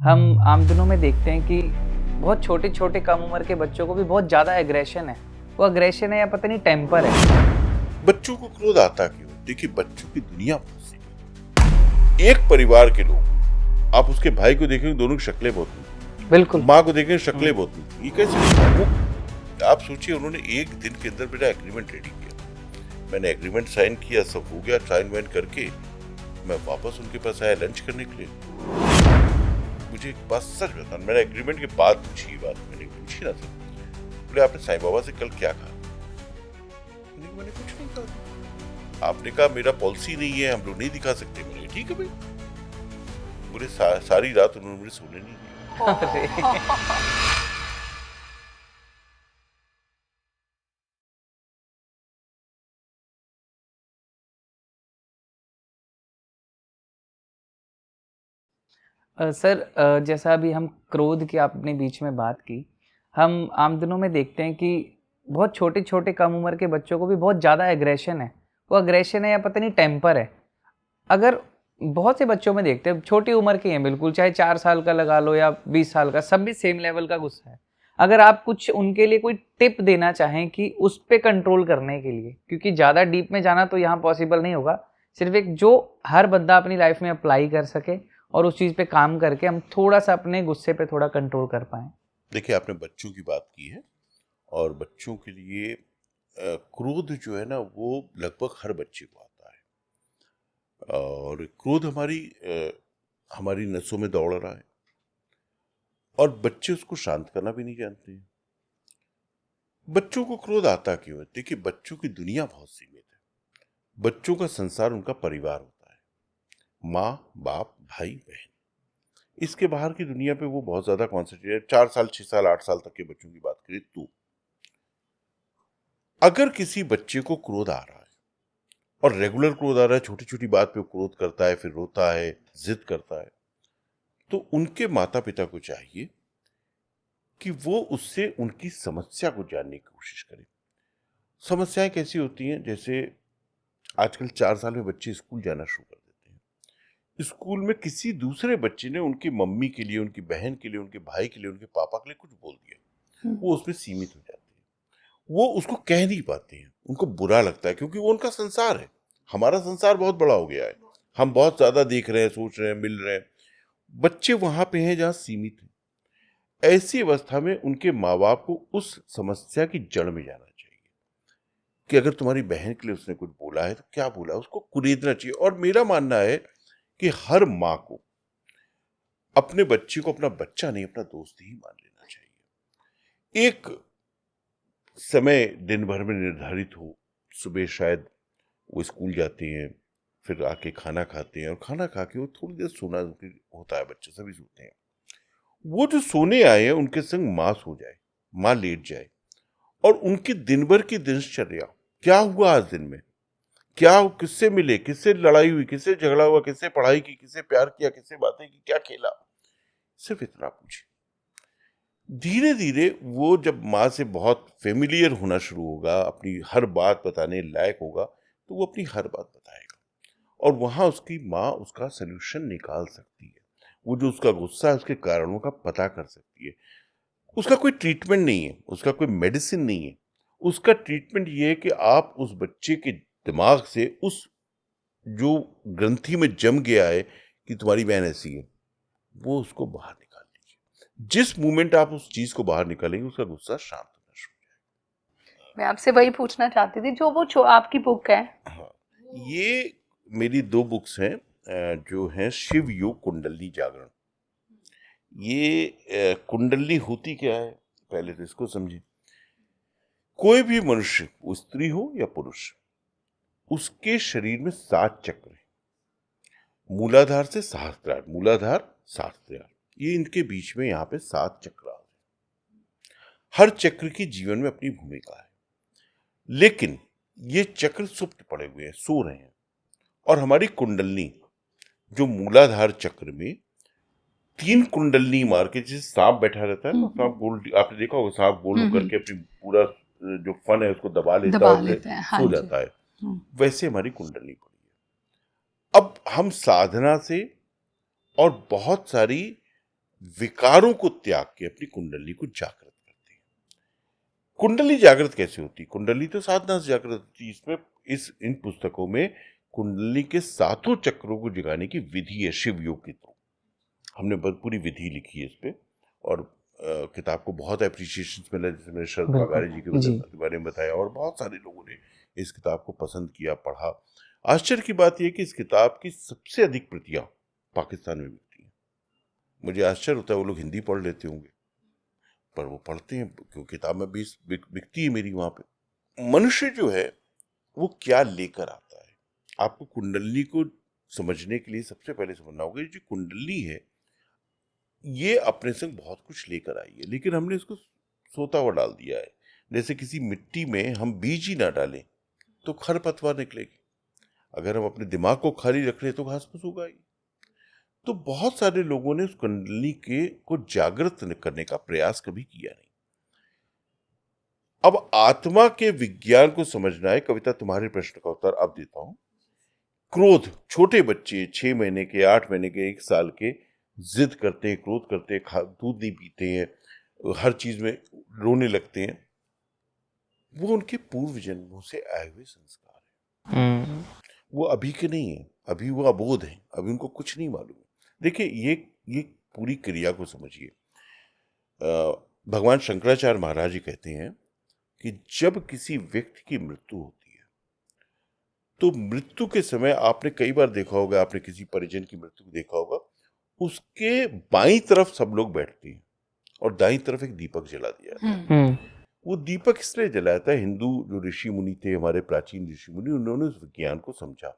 हम आम दिनों में देखते हैं कि बहुत छोटे-छोटे कम उम्र के बच्चों को भी बहुत ज़्यादा एग्रेशन है। वो एग्रेशन है या पता नहीं टेम्पर है। बच्चों को क्रोध आता क्यों? देखिए, बच्चों की दुनिया बहुत सी है। एक परिवार के लोग, आप उसके भाई को देखेंगे, दोनों की शक्लें बहुत मिलती, बिल्कुल। माँ को देखेंगे शक्लें बहुत मिलती। ये कैसे होता है? वो आप सोचिए, उन्होंने एक दिन के अंदर मेरा एग्रीमेंट रेडी किया, मैंने एग्रीमेंट साइन किया, सब हो गया। साइन वाइन करके मैं वापस उनके पास आया लंच करने के लिए। मुझे एक बात सच बता, मैंने एग्रीमेंट के बाद पूछी बात, मैंने पूछी ना सर, बोले आपने साईं बाबा से कल क्या कहा? मैंने कुछ नहीं कहा। आपने कहा मेरा पॉलिसी नहीं है, हम लोग नहीं दिखा सकते। मैंने ठीक है भाई। पूरे सारी रात उन्होंने मुझे सोने नहीं दिया। अरे! सर, जैसा अभी हम क्रोध की आपने बीच में बात की, हम आम दिनों में देखते हैं कि बहुत छोटे-छोटे कम उम्र के बच्चों को भी बहुत ज़्यादा एग्रेशन है। वो एग्रेशन है या पता नहीं टेम्पर है। अगर बहुत से बच्चों में देखते हैं, छोटी उम्र के हैं बिल्कुल, चाहे 4 साल का लगा लो या 20 साल का, सब भी सेम लेवल का गुस्सा है। अगर आप कुछ उनके लिए कोई टिप देना चाहें कि उस पे कंट्रोल करने के लिए, क्योंकि ज़्यादा डीप में जाना तो यहाँ पॉसिबल नहीं होगा। सिर्फ़ एक जो हर बंदा अपनी लाइफ़ में अप्लाई कर सके और उस चीज़ पे काम करके हम थोड़ा-सा अपने गुस्से पे थोड़ा कंट्रोल कर पाएँ। देखिए, आपने बच्चों की बात की है, और बच्चों के लिए क्रोध जो है ना, वो लगभग हर बच्चे को आता है। और क्रोध हमारी नसों में दौड़ रहा है, और बच्चे उसको शांत करना भी नहीं जानते हैं। बच्चों को क्रोध आता क्यों है? देखिए, बच्चों की दुनिया बहुत सीमित है। बच्चों का संसार उनका परिवार होता है, माँ बाप भाई बहन। इसके बाहर की दुनिया पे वो बहुत ज्यादा कॉन्सेंट्रेटेड। 4 साल 6 साल 8 साल तक के बच्चों की बात करें तो अगर किसी बच्चे को क्रोध आ रहा है, और रेगुलर क्रोध आ रहा है, छोटी छोटी बात पे वो क्रोध करता है, फिर रोता है, जिद करता है, तो उनके माता पिता को चाहिए कि वो उससे उनकी समस्या को जानने की कोशिश करें। समस्याएं कैसी होती हैं? जैसे आजकल 4 साल में बच्चे स्कूल जाना शुरू कर देते हैं। स्कूल में किसी दूसरे बच्चे ने उनकी मम्मी के लिए, उनकी बहन के लिए, उनके भाई के लिए, उनके पापा के लिए कुछ बोल दिया, वो उसमें सीमित हो जाते हैं। वो उसको कह नहीं पाते हैं, उनको बुरा लगता है, क्योंकि वो उनका संसार है। हमारा संसार बहुत बड़ा हो गया है, हम बहुत ज्यादा देख रहे हैं, सोच रहे हैं, मिल रहे हैं। बच्चे वहां पे हैं जहां सीमित है। ऐसी अवस्था में उनके माँ बाप को उस समस्या की जड़ में जाना चाहिए कि अगर तुम्हारी बहन के लिए उसने कुछ बोला है तो क्या बोला है, उसको कुरेदना चाहिए। और मेरा मानना है कि हर माँ को अपने बच्चे को अपना बच्चा नहीं, अपना दोस्त ही मान लेना चाहिए। एक समय दिन भर में निर्धारित हो, सुबह शायद वो स्कूल जाते हैं, फिर आके खाना खाते हैं, और खाना खा के वो थोड़ी देर सोना होता है, बच्चे सभी सोते हैं। वो जो सोने आए हैं उनके संग माँ सो जाए, माँ लेट जाए, और उनकी दिन भर की दिनचर्या, क्या हुआ आज दिन में, क्या किससे मिले, किससे लड़ाई हुई, किससे झगड़ा हुआ, किससे पढ़ाई की, किससे प्यार किया, किससे बातें की, क्या खेला, सिर्फ इतना पूछे। धीरे धीरे वो जब माँ से बहुत फेमिलियर होना शुरू होगा, अपनी हर बात बताने लायक होगा, तो वो अपनी हर बात बताएगा, और वहां उसकी माँ उसका सोल्यूशन निकाल सकती है। वो जो उसका गुस्सा है, उसके कारणों का पता कर सकती है। उसका कोई ट्रीटमेंट नहीं है, उसका कोई मेडिसिन नहीं है। उसका ट्रीटमेंट ये है कि आप उस बच्चे के दिमाग से उस जो ग्रंथि में जम गया है कि तुम्हारी बहन ऐसी है, वो उसको बाहर निकाल लीजिए। जिस मोमेंट आप उस चीज को बाहर निकालेंगे, उसका गुस्सा शांत होना शुरू मैं आपसे वही पूछना चाहती थी, जो वो आपकी बुक है। हो जाएगा। हाँ, ये मेरी 2 बुक्स हैं, जो हैं शिव योग कुंडली जागरण। ये कुंडली होती क्या है, पहले तो इसको समझिए। कोई भी मनुष्य, वो स्त्री हो या पुरुष, उसके शरीर में 7 चक्र हैं। मूलाधार से सहस्त्रार, मूलाधार सहस्त्रार, ये इनके बीच में यहाँ पे 7 चक्र हैं। हर चक्र की जीवन में अपनी भूमिका है, लेकिन ये चक्र सुप्त पड़े हुए हैं, सो रहे हैं। और हमारी कुंडलनी, जो मूलाधार चक्र में 3 कुंडलनी मार के, जैसे सांप बैठा रहता है ना, सांप गोल, आपने देखा होगा, सांप गोल होकर के अपनी पूरा जो फन है उसको दबा लेता है और हाँ सो जाता है, वैसे हमारी कुंडली पड़ी है। अब हम साधना से और बहुत सारी विकारों को त्याग के अपनी कुंडली को जागृत करते हैं। कुंडली जागृत कैसे होती? कुंडली तो साधना से जागृत होती है। इसमें इन पुस्तकों में कुंडली के 7 चक्रों को जगाने की विधि है, शिव योग की। तो हमने पूरी विधि लिखी है इस पे, और किताब को बहुत एप्रिसिएशन मिला, जैसे मैंने शरद पगारे जी के बारे में बताया, और बहुत सारे लोगों ने इस किताब को पसंद किया, पढ़ा। आश्चर्य की बात यह कि इस किताब की सबसे अधिक प्रतियां पाकिस्तान में बिकती हैं। मुझे आश्चर्य होता है, वो लोग हिंदी पढ़ लेते होंगे, पर वो पढ़ते हैं, क्योंकि किताब में भी बिकती है मेरी वहां पे। मनुष्य जो है वो क्या लेकर आता है, आपको कुंडली को समझने के लिए सबसे पहले समझना होगा, जो कुंडली है ये अपने संग बहुत कुछ लेकर आई है, लेकिन हमने इसको सोता हुआ डाल दिया है। जैसे किसी मिट्टी में हम बीज ही ना डालें तो खरपतवार निकलेगी, अगर हम अपने दिमाग को खाली रख लें तो घास फूस उगाएगी। तो बहुत सारे लोगों ने उस कुंडली को जागृत करने का प्रयास कभी किया नहीं। अब आत्मा के विज्ञान को समझना है। कविता, तुम्हारे प्रश्न का उत्तर अब देता हूं। क्रोध, छोटे बच्चे 6 महीने के, 8 महीने के, 1 साल के जिद करते हैं, क्रोध करते हैं, दूध नहीं पीते हैं, हर चीज में रोने लगते हैं, वो उनके पूर्व जन्मों से आए हुए संस्कार है। वो अभी के नहीं है, अभी वो अबोध है, अभी उनको कुछ नहीं मालूम है। देखिए, ये पूरी क्रिया को समझिए। भगवान शंकराचार्य महाराज जी कहते हैं कि जब किसी व्यक्ति की मृत्यु होती है तो मृत्यु के समय आपने कई बार देखा होगा, आपने किसी परिजन की मृत्यु को देखा होगा, उसके बाईं तरफ सब लोग बैठते हैं और दाईं तरफ एक दीपक जला दिया जाता है। वो दीपक इसलिए जलाया था, हिंदू जो ऋषि मुनि थे, हमारे प्राचीन ऋषि मुनि, उन्होंने उस विज्ञान को समझा।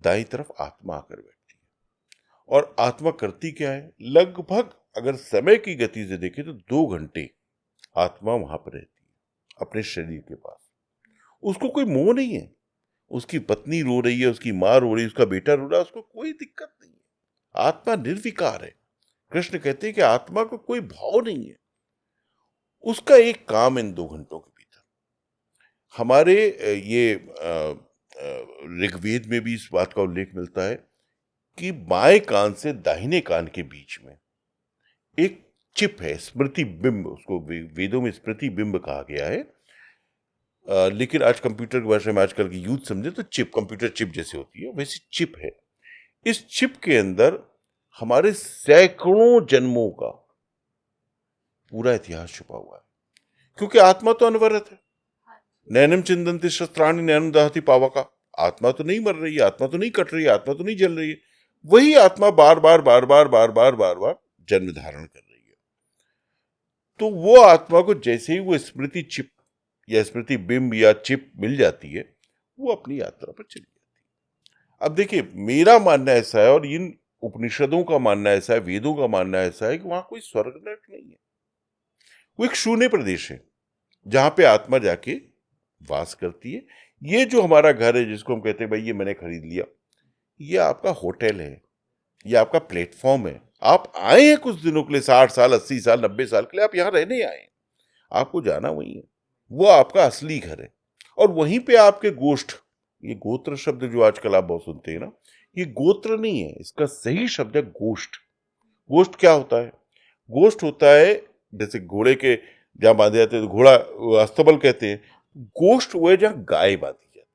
दाईं तरफ आत्मा आकर बैठती है, और आत्मा करती क्या है? लगभग अगर समय की गति से देखें तो 2 घंटे आत्मा वहां पर रहती है अपने शरीर के पास। उसको कोई मोह नहीं है, उसकी पत्नी रो रही है, उसकी माँ रो रही है, उसका बेटा रो रहा है, उसको कोई दिक्कत नहीं है। आत्मा निर्विकार है। कृष्ण कहते हैं कि आत्मा को कोई भाव नहीं है। उसका एक काम इन 2 घंटों के भीतर, हमारे ये ऋग्वेद में भी इस बात का उल्लेख मिलता है कि बाएं कान से दाहिने कान के बीच में एक चिप है, स्मृति बिंब, उसको वेदों में स्मृति बिंब कहा गया है। लेकिन आज कंप्यूटर की भाषा में आजकल की यूथ समझे तो चिप, कंप्यूटर चिप जैसे होती है, वैसी चिप है। इस चिप के अंदर हमारे सैकड़ों जन्मों का पूरा इतिहास छुपा हुआ है, क्योंकि आत्मा तो अनवरत है। नैनम चिंदन्ति शस्त्राणि नैनम दहति पावका। आत्मा तो नहीं मर रही है, आत्मा तो नहीं कट रही है, आत्मा तो नहीं जल रही है। वही आत्मा बार बार बार बार बार बार बार बार जन्म धारण कर रही है। तो वो आत्मा को जैसे ही वो स्मृति चिप या स्मृति बिंब या चिप मिल जाती है, वो अपनी यात्रा पर चली जाती है। अब देखिए, मेरा मानना ऐसा है, और इन उपनिषदों का मानना ऐसा है, वेदों का मानना ऐसा है कि वहां कोई स्वर्ग नरक नहीं है। वो एक शून्य प्रदेश है जहां पे आत्मा जाके वास करती है। ये जो हमारा घर है, जिसको हम कहते हैं भाई ये मैंने खरीद लिया, ये आपका होटल है, ये आपका प्लेटफॉर्म है। आप आए हैं कुछ दिनों के लिए, 60 साल, 80 साल, 90 साल के लिए आप यहां रहने आए हैं, आपको जाना वही है। वो आपका असली घर है, और वहीं पे आपके गोष्ठ, ये गोत्र शब्द जो आजकल आप बहुत सुनते हैं ना, ये गोत्र नहीं है, इसका सही शब्द है गोष्ठ। गोष्ठ क्या होता है? गोष्ठ होता है जैसे घोड़े के जहां बांधे जाते हैं तो घोड़ा अस्तबल कहते हैं। गोष्ठ वो है जहां गाय बांधी जाती है,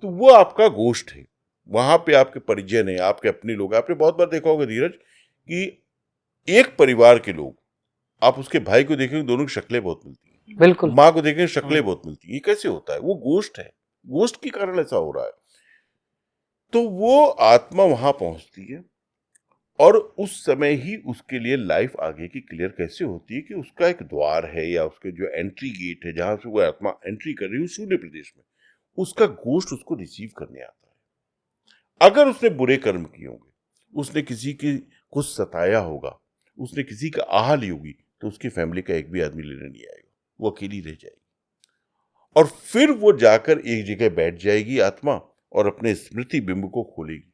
तो वो आपका गोष्ठ है। वहां पे आपके परिजन है, आपके अपने लोग। आपने बहुत बार देखा होगा धीरज कि एक परिवार के लोग, आप उसके भाई को देखेंगे, दोनों की शक्लें बहुत मिलती हैं, बिल्कुल। माँ को देखेंगे, शक्लें बहुत मिलती हैं। ये कैसे होता है? वो गोष्ठ है, गोष्ठ के कारण ऐसा हो रहा है। तो वो आत्मा वहां पहुंचती है, और उस समय ही उसके लिए लाइफ आगे की क्लियर कैसे होती है कि उसका एक द्वार है, या उसके जो एंट्री गेट है जहां से वो आत्मा एंट्री कर रही है शून्य प्रदेश में, उसका गोष्ठ उसको रिसीव करने आता है। अगर उसने बुरे कर्म किए होंगे, उसने किसी को सताया होगा, उसने किसी का आह ली होगी, तो उसकी फैमिली का एक भी आदमी लेने नहीं आएगा, वो अकेली रह जाएगी। और फिर वो जाकर एक जगह बैठ जाएगी आत्मा, और अपने स्मृति बिंब को खोलेगी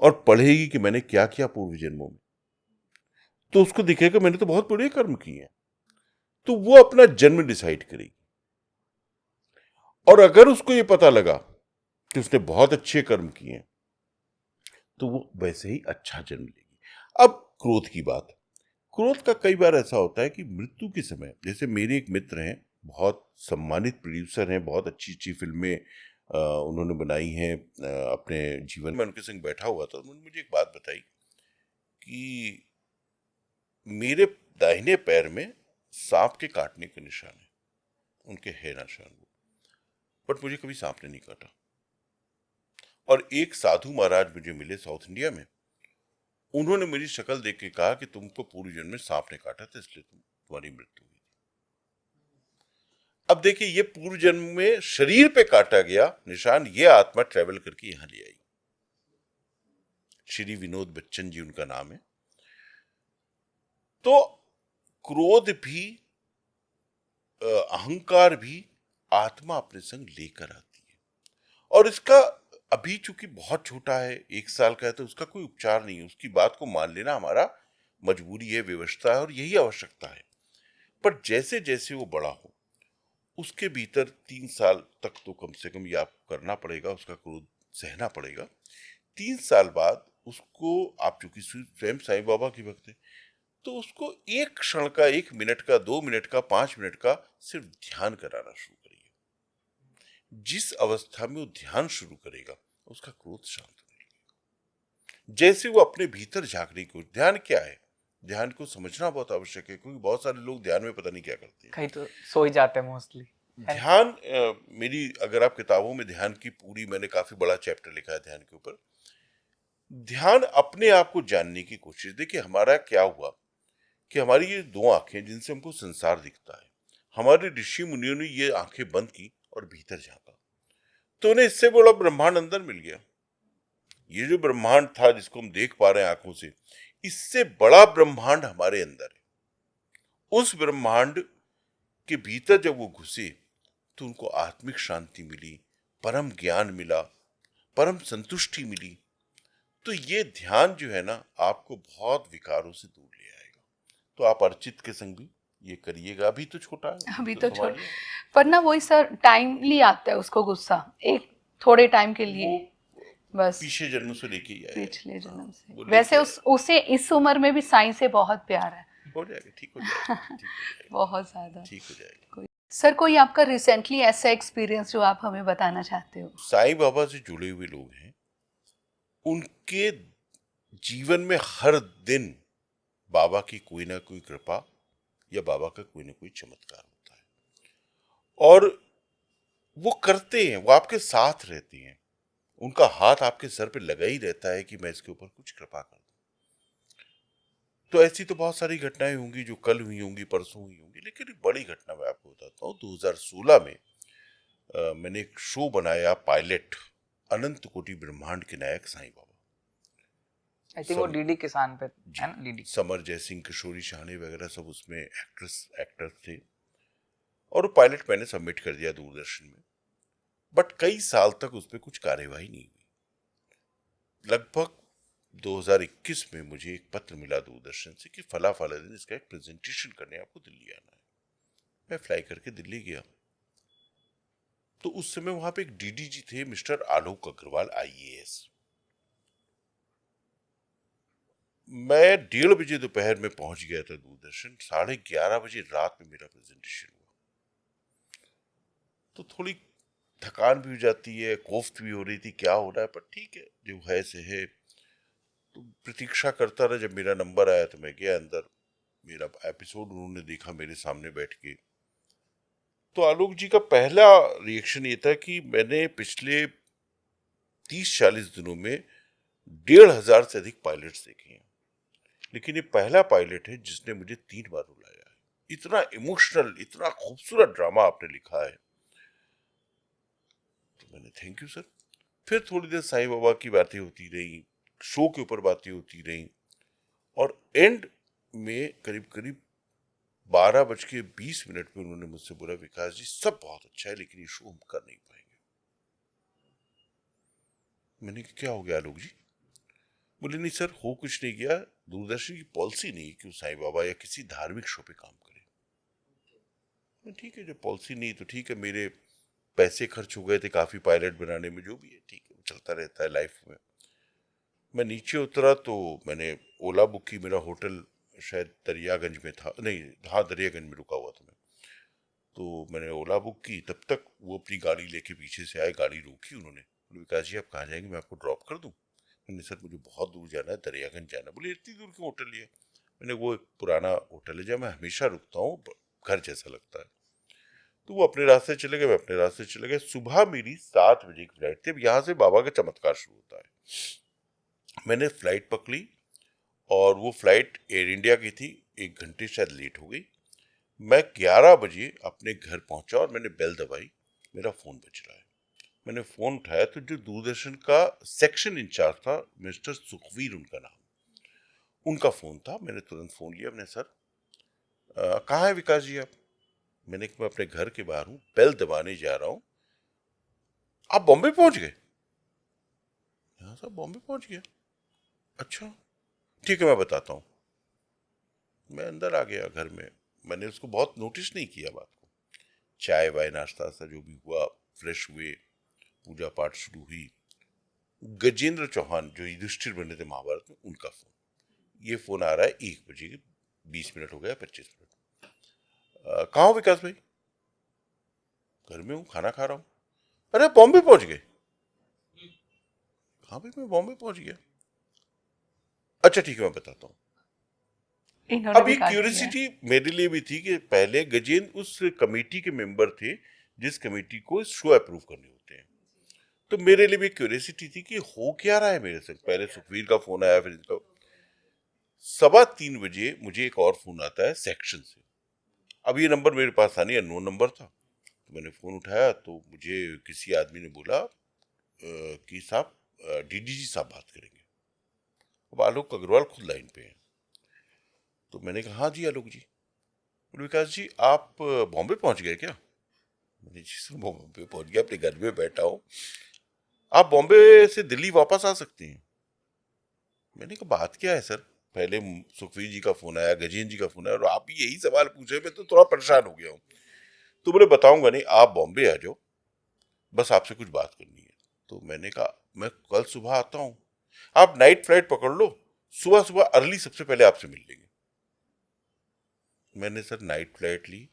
और पढ़ेगी कि मैंने क्या किया पूर्व जन्मों में। तो उसको दिखेगा मैंने तो बहुत बुरे कर्म किए हैं, तो वो अपना जन्म डिसाइड करेगी। और अगर उसको ये पता लगा कि उसने बहुत अच्छे कर्म किए हैं, तो वो वैसे ही अच्छा जन्म लेगी। अब क्रोध की बात, क्रोध का कई बार ऐसा होता है कि मृत्यु के समय, जैसे मेरे एक मित्र हैं, बहुत सम्मानित प्रोड्यूसर हैं, बहुत अच्छी अच्छी फिल्में उन्होंने बनाई हैं अपने जीवन में। उनके संग बैठा हुआ था, उन्होंने मुझे एक बात बताई कि मेरे दाहिने पैर में सांप के काटने के निशान है, उनके है निशान वो, बट मुझे कभी सांप ने नहीं काटा। और एक साधु महाराज मुझे मिले साउथ इंडिया में, उन्होंने मेरी शक्ल देख के कहा कि तुमको पूर्व जन्म में सांप ने काटा था, इसलिए तुम्हारी मृत्यु हुई थी। अब देखिए, ये पूर्व जन्म में शरीर पे काटा गया निशान, ये आत्मा ट्रेवल करके यहां ले आई। श्री विनोद बच्चन जी उनका नाम है। तो क्रोध भी, अहंकार भी आत्मा अपने संग लेकर आती है। और इसका अभी चूंकि बहुत छोटा है, 1 साल का है, तो उसका कोई उपचार नहीं है। उसकी बात को मान लेना हमारा मजबूरी है, व्यवस्था है, और यही आवश्यकता है। पर जैसे जैसे वो बड़ा हो, उसके भीतर 3 साल तक तो कम से कम ये आपको करना पड़ेगा, उसका क्रोध सहना पड़ेगा। 3 साल बाद उसको, आप चूंकि स्वयं साईं बाबा की भक्त है, तो उसको 1 क्षण का, 1 मिनट का, 2 मिनट का, 5 मिनट का सिर्फ ध्यान कराना शुरू करिए। जिस अवस्था में वो ध्यान शुरू करेगा, उसका क्रोध शांत होने लगेगा। जैसे वो अपने भीतर झांकने को, ध्यान क्या है, ध्यान को समझना बहुत आवश्यक है, क्योंकि बहुत सारे लोग ध्यान में पता नहीं क्या करते हैं। कहीं तो सो ही जाते हैं मोस्टली। ध्यान, मेरी अगर आप किताबों में ध्यान की पूरी, मैंने काफी बड़ा चैप्टर लिखा है ध्यान के ऊपर। ध्यान अपने आप को जानने की कोशिश। देखिए, हमारा क्या हुआ कि हमारी ये 2 आंखें जिनसे हमको संसार दिखता है, हमारे ऋषि मुनियों ने ये आंखें बंद की और भीतर झांका, तो उन्हें इससे बड़ा ब्रह्मांड अंदर मिल गया। ये जो ब्रह्मांड था जिसको हम देख पा रहे हैं आंखों से, इससे बड़ा ब्रह्मांड हमारे अंदर है। उस ब्रह्मांड के भीतर जब वो घुसे, तो उनको आत्मिक शांति मिली, परम ज्ञान मिला, परम संतुष्टि मिली। तो ये ध्यान जो है ना, आपको बहुत विकारों से दूर ले आएगा। तो आप अर्चित के संग भी ये करिएगा। अभी तो छोटा है, अभी तो छोटा, संभालिए। पर ना वही सर, टाइमली आता है उसको गुस्सा, एक थोड़े टाइम के लिए, वो बस पीछे जन्म से लेके ही आया है। पिछले जन्म से। वो वैसे लेके उसे इस उम्र में भी साईं से बहुत प्यार है, हो जाएगा, ठीक हो जाएगा, ठीक हो जाएगा, बहुत ज्यादा। ठीक हो जाएगा। सर, कोई आपका रिसेंटली ऐसा एक्सपीरियंस जो आप हमें बताना चाहते हो? साईं बाबा से जुड़े हुए लोग हैं, उनके जीवन में हर दिन बाबा की कोई ना कोई कृपा या बाबा का कोई ना कोई चमत्कार होता है। और वो करते हैं, वो आपके साथ रहते हैं, उनका हाथ आपके सर पे लगा ही रहता है कि मैं इसके ऊपर कुछ कृपा कर दूं। तो ऐसी तो बहुत सारी घटनाएं होंगी जो कल हुई होंगी, परसों हुई होंगी, लेकिन एक बड़ी घटना मैं आपको बताता हूँ। 2016 में मैंने एक शो बनाया, पायलट, अनंत कोटि ब्रह्मांड के नायक साईं बाबा। आई थिंक वो डीडी किसान पे है ना, डीडी। समर जयसिंह, किशोरी शाहने वगैरह सब उसमें एक्टर्स थे। और वो पायलट मैंने सबमिट कर दिया दूरदर्शन में, बट कई साल तक उस पर कुछ कार्यवाही नहीं हुई। लगभग 2021 में मुझे एक पत्र मिला दूरदर्शन से कि फला दिन इसका एक प्रेजेंटेशन करने आपको दिल्ली आना है। मैं फ्लाई करके दिल्ली गया, तो उस समय वहां पे एक डीडीजी थे, मिस्टर आलोक अग्रवाल, IAS। मैं 1:30 बजे दोपहर में पहुंच गया था दूरदर्शन, 11:30 बजे रात में मेरा प्रेजेंटेशन हुआ। तो थोड़ी थकान भी हो जाती है, कोफ्त भी हो रही थी, क्या हो रहा है, पर ठीक है, जो है से है। तो प्रतीक्षा करता रहा, जब मेरा नंबर आया तो मैं गया अंदर। मेरा एपिसोड उन्होंने देखा मेरे सामने बैठ के। तो आलोक जी का पहला रिएक्शन ये था कि मैंने पिछले 30-40 दिनों में 1,500 से अधिक पायलट्स देखे हैं, लेकिन ये पहला पायलट है जिसने मुझे 3 बार रुलाया है। इतना इमोशनल, इतना खूबसूरत ड्रामा आपने लिखा है। तो मैंने थैंक यू सर। फिर थोड़ी देर साईं बाबा की बातें होती रही, शो के ऊपर बातें होती रही, और एंड में करीब करीब 12:20 पे उन्होंने मुझसे बोला, विकास जी सब बहुत अच्छा है, लेकिन ये शो हम कर नहीं पाएंगे। मैंने कहा क्या हो गया आलोक जी? बोले नहीं सर, हो कुछ नहीं गया, दूरदर्शन की पॉलिसी नहीं कि साईं बाबा या किसी धार्मिक शो पे काम करे। ठीक है, जो पॉलिसी नहीं तो ठीक है, मेरे पैसे खर्च हो गए थे काफी पायलट बनाने में, जो भी है ठीक है, वो चलता रहता है लाइफ में। मैं नीचे उतरा तो मैंने ओला बुक की, मेरा होटल शायद दरियागंज में था, नहीं हाँ दरियागंज में रुका हुआ था मैं। तो मैंने ओला बुक की, तब तक वो अपनी गाड़ी लेके पीछे से आए, गाड़ी रोकी उन्होंने। बोले विकास जी आप कहाँ जाएंगे, मैं आपको ड्रॉप कर दूँ? मैंने सर मुझे बहुत दूर जाना है, दरियागंज जाना है। बोले इतनी दूर क्यों होटल लिया? मैंने वो एक पुराना होटल है जहाँ मैं हमेशा रुकता हूँ, घर जैसा लगता है। तो वो अपने रास्ते चले गए, मैं अपने रास्ते चले गए। सुबह मेरी 7 बजे की फ्लाइट थी। अब यहाँ से बाबा का चमत्कार शुरू होता है। मैंने फ्लाइट पकड़ी और वो फ्लाइट एयर इंडिया की थी, 1 घंटे शायद लेट हो गई। मैं 11 बजे अपने घर पहुंचा और मैंने बेल दबाई, मेरा फोन बज रहा है। मैंने फोन उठाया तो जो दूरदर्शन का सेक्शन इंचार्ज था, मिस्टर सुखवीर उनका नाम, उनका फोन था। मैंने तुरंत फोन लिया। मैंने सर कहाँ है विकास जी आप? मैंने कहा मैं अपने घर के बाहर हूँ, बेल दबाने जा रहा हूँ, आप बॉम्बे पहुंच गए? हाँ सर बॉम्बे पहुंच गया। अच्छा ठीक है मैं बताता हूँ। मैं अंदर आ गया घर में। मैंने उसको बहुत नोटिस नहीं किया बात को। चाय वाय नाश्ता सा जो भी हुआ, फ्रेश हुए, पूजा पाठ शुरू हुई। गजेंद्र चौहान जो युधिष्ठिर बने थे महाभारत में, उनका फोन। ये फोन आ रहा है 1 बजे, 20 मिनट हो गया, 25 मिनट। कहाँ हो विकास भाई? घर में हूँ, खाना खा रहा हूँ। अरे बॉम्बे पहुंच गए? हाँ भाई मैं बॉम्बे पहुंच गया। अच्छा ठीक है मैं बताता हूँ। इन्होंने अब भी ये काट दिया है। क्यूरियोसिटी मेरे लिए भी थी कि पहले गजेंद्र उस कमेटी के मेंबर थे जिस कमेटी को शो अप्रूव करने होते हैं। तो मेरे लिए भी क्यूरियोसिटी थी कि हो क्या रहा है मेरे से। पहले सुखवीर का फोन आया, फिर इनका। 3:15 बजे मुझे एक और फोन आता है सेक्शन से। अब ये नंबर मेरे पास था नहीं, अननोन नंबर था। तो मैंने फोन उठाया तो मुझे किसी आदमी ने बोला कि साहब डीडीजी साहब बात करेंगे। अब आलोक अग्रवाल खुद लाइन पे हैं। तो मैंने कहा हाँ जी आलोक जी। बोले विकास जी आप बॉम्बे पहुंच गए क्या? मैंने जी सर बॉम्बे पहुंच गया, अपने घर में बैठा हूँ। आप बॉम्बे से दिल्ली वापस आ सकते हैं। मैंने कहा बात क्या है सर? पहले सुखवीर जी का फोन आया, गजेंद्र जी का फोन आया, और आप भी यही सवाल पूछे। मैं तो थोड़ा परेशान हो गया हूँ। तो बोले बताऊंगा नहीं, आप बॉम्बे आ जाओ, बस आपसे कुछ बात करनी है। तो मैंने कहा मैं कल सुबह आता हूँ, आप नाइट फ्लाइट पकड़ लो, सुबह सुबह अर्ली सबसे पहले आपसे मिल लेंगे। मैंने सर नाइट फ्लाइट ली,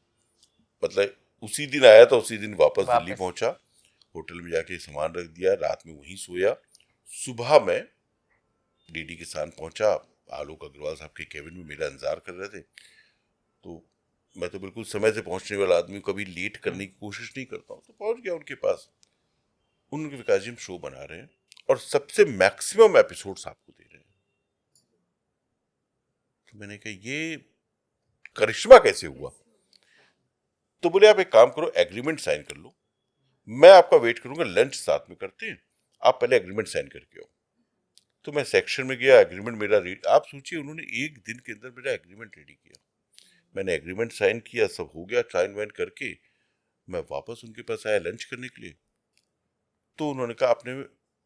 मतलब उसी दिन आया था, उसी दिन वापस दिल्ली वापस पहुंचा। होटल में जाके सामान रख दिया, रात में वहीं सोया। सुबह मैं डीडी किसान पहुंचा। आलोक अग्रवाल साहब के केबिन में मेरा इंतजार कर रहे थे। तो मैं तो बिल्कुल समय से पहुंचने वाला आदमी, कभी लेट करने की कोशिश नहीं करता हूँ। तो पहुंच गया उनके पास। उनके विकास जी हम शो बना रहे हैं और सबसे मैक्सिमम एपिसोड्स आपको दे रहे हैं। तो मैंने कहा ये करिश्मा कैसे हुआ? तो बोले आप एक काम करो, एग्रीमेंट साइन कर लो, मैं आपका वेट करूंगा, लंच साथ में करते हैं, आप पहले एग्रीमेंट साइन करके आओ। तो मैं सेक्शन में गया, एग्रीमेंट मेरा रेडी, आप सोचिए उन्होंने 1 दिन के अंदर मेरा एग्रीमेंट रेडी किया। मैंने एग्रीमेंट साइन किया, सब हो गया, साइन वाइन करके मैं वापस उनके पास आया लंच करने के लिए। तो उन्होंने कहा आपने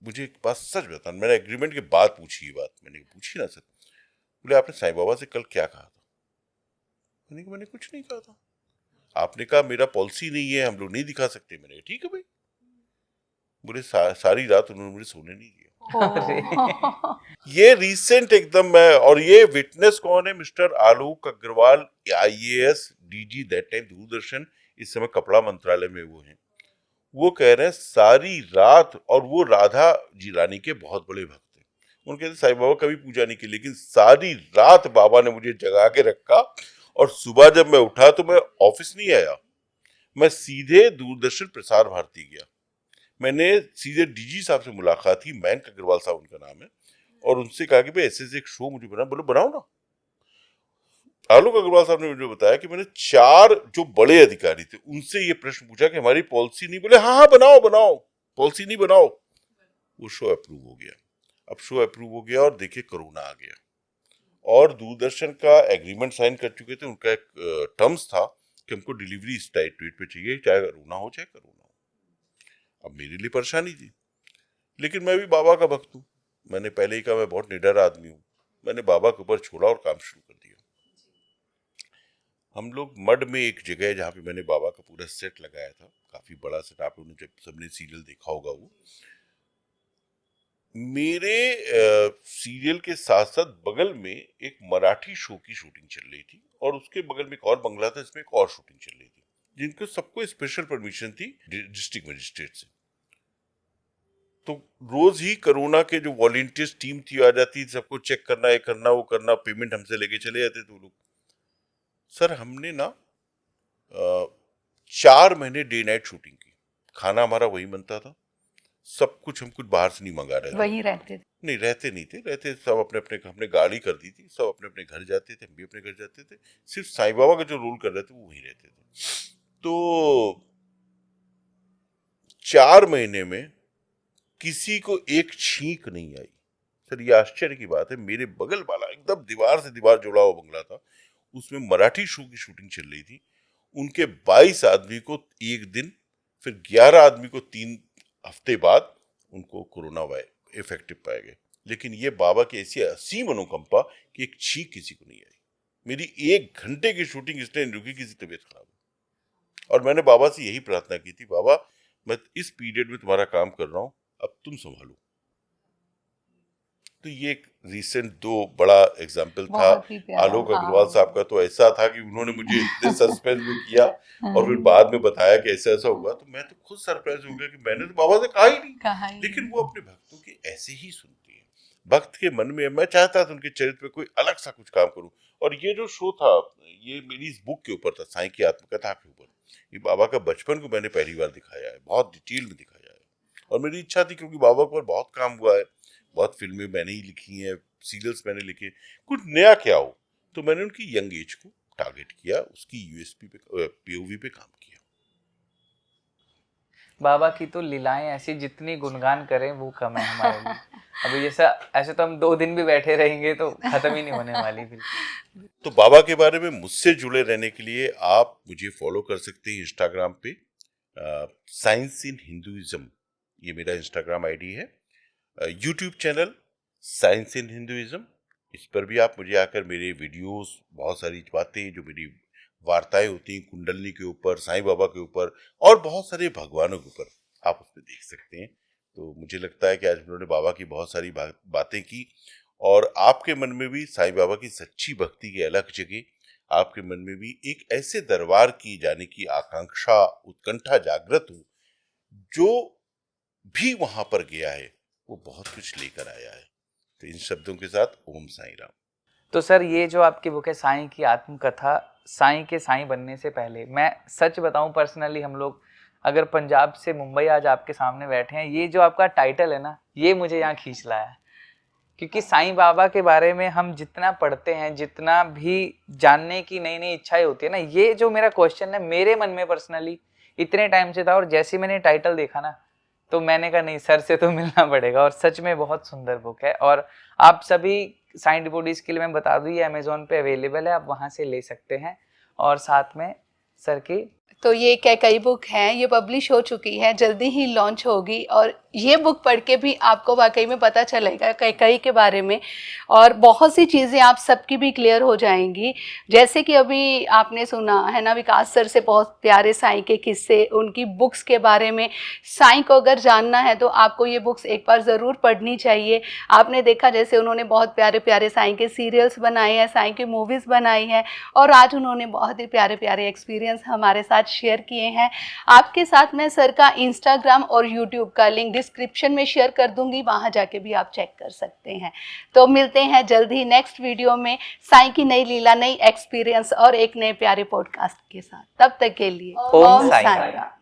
मुझे एक बात सच बताना। मैंने एग्रीमेंट के बाद पूछी ये बात, मैंने पूछी ना सर। बोले आपने साईं बाबा से कल क्या कहा था? मैंने कहा मैंने कुछ नहीं कहा था। आपने कहा मेरा पॉलिसी नहीं है, हम लोग नहीं दिखा सकते। मैंने कहा ठीक है भाई। बोले सारी रात उन्होंने मुझे सोने नहीं दिया। अरे ये रिसेंट एकदम मैं, और ये विटनेस कौन है? Mister Alok Agrawal, IAS DG that time Doordarshan, इस समय कपड़ा मंत्रालय में वो हैं। वो कह रहे हैं सारी रात, और वो राधा जी रानी के बहुत बड़े भक्त हैं। उनके कहते साईं बाबा कभी पूजा नहीं की, लेकिन सारी रात बाबा ने मुझे जगा के रखा। और सुबह जब मैं उठा तो मैं ऑफिस नहीं आया, मैं सीधे दूरदर्शन प्रसार भारती गया। मैंने सीधे डीजी साहब से मुलाकात की, मयंक अग्रवाल साहब उनका नाम है, और उनसे कहा कि भाई ऐसे ऐसे एक शो मुझे बना। बोले बनाओ ना। आलोक अग्रवाल साहब ने मुझे बताया कि मैंने 4 जो बड़े अधिकारी थे उनसे ये प्रश्न पूछा कि हमारी पॉलिसी नहीं। बोले हाँ हाँ बनाओ बनाओ, पॉलिसी नहीं बनाओ। वो शो अप्रूव हो गया। अब शो अप्रूव हो गया और देखिए कोरोना आ गया, और दूरदर्शन का एग्रीमेंट साइन कर चुके थे। उनका एक टर्म्स था कि हमको डिलीवरी इस टाइट डेट पे चाहिए, चाहे रोना हो चाहे करोना हो। अब मेरे लिए परेशानी थी, लेकिन मैं भी बाबा का भक्त हूँ। मैंने पहले ही कहा मैं बहुत निडर आदमी हूँ। मैंने बाबा के ऊपर छोड़ा और काम शुरू कर दिया। हम लोग मड में एक जगह है जहाँ पे मैंने बाबा का पूरा सेट लगाया था, काफी बड़ा सेट। आप लोगों ने जब सबने सीरियल देखा होगा वो, मेरे सीरियल के साथ साथ बगल में एक मराठी शो की शूटिंग चल रही थी और उसके बगल में एक और बंगला था, इसमें एक और शूटिंग चल रही थी, जिनको सबको स्पेशल परमिशन थी डिस्ट्रिक्ट मजिस्ट्रेट से। तो रोज ही कोरोना के जो वॉलंटियर्स टीम थी आ जाती, सबको चेक करना, ये करना, वो करना, पेमेंट हमसे लेके चले जाते थे वो लोग। सर हमने ना 4 महीने डे नाइट शूटिंग की, खाना हमारा वही बनता था, सब कुछ हम कुछ बाहर से नहीं मंगा रहे थे। वही रहते थे? नहीं, रहते नहीं थे, रहते सब अपने अपने, हमने गाड़ी कर दी थी, सब अपने अपने घर जाते थे, हम भी अपने घर जाते थे, सिर्फ साईं बाबा का जो रोल कर रहे थे वो वहीं रहते थे। तो 4 महीने में किसी को एक छींक नहीं आई। सर ये आश्चर्य की बात है, मेरे बगल वाला एकदम दीवार से दीवार जुड़ा हुआ बंगला था, उसमें मराठी शो की शूटिंग चल रही थी, उनके 22 आदमी को एक दिन, फिर 11 आदमी को 3 हफ्ते बाद उनको कोरोना इफेक्टिव पाए गए। लेकिन ये बाबा की ऐसी असीम अनुकंपा कि एक छींक किसी को नहीं आई। मेरी 1 घंटे की शूटिंग इसलिए नहीं रुकी, किसी तबीयत खराब हुई। और मैंने बाबा से यही प्रार्थना की थी, बाबा मैं इस पीरियड में तुम्हारा काम कर रहा हूं, अब तुम संभालो। तो ये एक रिसेंट 2 बड़ा एग्जाम्पल था। आलोक अग्रवाल साहब का तो ऐसा था कि उन्होंने मुझे इतने सस्पेंस में किया और फिर बाद में बताया कि ऐसा ऐसा हुआ, तो मैं तो खुद सरप्राइज हो गया कि मैंने तो बाबा से कहा ही नहीं। लेकिन वो अपने भक्तों की ऐसे ही सुनती है। भक्त के मन में, मैं चाहता था उनके चरित्र पे कोई अलग सा कुछ काम करूं। और ये जो शो था, ये मेरी इस बुक के ऊपर था, साईं की आत्मकथा के ऊपर। ये बाबा का बचपन को मैंने पहली बार दिखाया है, बहुत डिटेल में दिखाया है। और मेरी इच्छा थी, क्योंकि बाबा के ऊपर बहुत काम हुआ है, बहुत फिल्में मैंने ही लिखी हैं, सीरियल्स मैंने लिखे, कुछ नया क्या हो, तो मैंने उनकी यंग एज को टारगेट किया, उसकी यूएसपी पे, पीओवी पे काम किया। बाबा की तो लीलाएं ऐसी, जितनी गुणगान करें वो कम है हमारे लिए। अभी जैसा ऐसे तो हम 2 दिन भी बैठे रहेंगे तो खत्म ही नहीं होने वाली बिल्कुल। तो बाबा के बारे में मुझसे जुड़े रहने के लिए आप मुझे फॉलो कर सकते हैं इंस्टाग्राम पे, साइंस इन हिंदुइज्म, ये मेरा इंस्टाग्राम आईडी है। YouTube channel science in Hinduism, इस पर भी आप मुझे आकर मेरे वीडियोस, बहुत सारी बातें जो मेरी वार्ताएं होती हैं कुंडलनी के ऊपर, साईं बाबा के ऊपर और बहुत सारे भगवानों के ऊपर, आप उस पर देख सकते हैं। तो मुझे लगता है कि आज उन्होंने बाबा की बहुत सारी बातें की और आपके मन में भी साईं बाबा की सच्ची भक्ति की अलग जगह, आपके मन में भी एक ऐसे दरबार की जाने की आकांक्षा, उत्कंठा जागृत हो, जो भी वहां पर गया है वो बहुत कुछ लेकर आया है। तो इन शब्दों के साथ ओम साईं राम। तो सर ये जो आपकी बुक है साईं की आत्मकथा, साईं के साईं बनने से पहले, मैं सच बताऊं पर्सनली, हम लोग अगर पंजाब से मुंबई आज आपके सामने बैठे हैं, ये जो आपका टाइटल है ना, ये मुझे यहाँ खींच लाया है। क्योंकि साईं बाबा के बारे में हम जितना पढ़ते हैं, जितना भी जानने की नई नई इच्छाएं होती है ना, ये जो मेरा क्वेश्चन है मेरे मन में पर्सनली इतने टाइम से था, और जैसे मैंने टाइटल देखा ना, तो मैंने कहा नहीं, सर से तो मिलना पड़ेगा। और सच में बहुत सुंदर बुक है। और आप सभी साईं डिवोटीज के लिए मैं बता दूं, ये अमेजोन पे अवेलेबल है, आप वहां से ले सकते हैं। और साथ में सर की तो ये कई बुक हैं, ये पब्लिश हो चुकी है, जल्दी ही लॉन्च होगी। और ये बुक पढ़ के भी आपको वाकई में पता चलेगा कई के बारे में, और बहुत सी चीज़ें आप सबकी भी क्लियर हो जाएंगी। जैसे कि अभी आपने सुना है ना, विकास सर से बहुत प्यारे साईं के किस्से, उनकी बुक्स के बारे में। साईं को अगर जानना है तो आपको ये बुक्स एक बार ज़रूर पढ़नी चाहिए। आपने देखा जैसे उन्होंने बहुत प्यारे प्यारे साईं के सीरियल्स बनाए हैं, साईं की मूवीज़ बनाई हैं, और आज उन्होंने बहुत ही प्यारे प्यारे एक्सपीरियंस हमारे साथ शेयर किए हैं। आपके साथ मैं सर का इंस्टाग्राम और यूट्यूब का लिंक डिस्क्रिप्शन में शेयर कर दूंगी, वहां जाके भी आप चेक कर सकते हैं। तो मिलते हैं जल्द ही नेक्स्ट वीडियो में साईं की नई लीला, नई एक्सपीरियंस और एक नए प्यारे पॉडकास्ट के साथ। तब तक के लिए ओम साईं राम।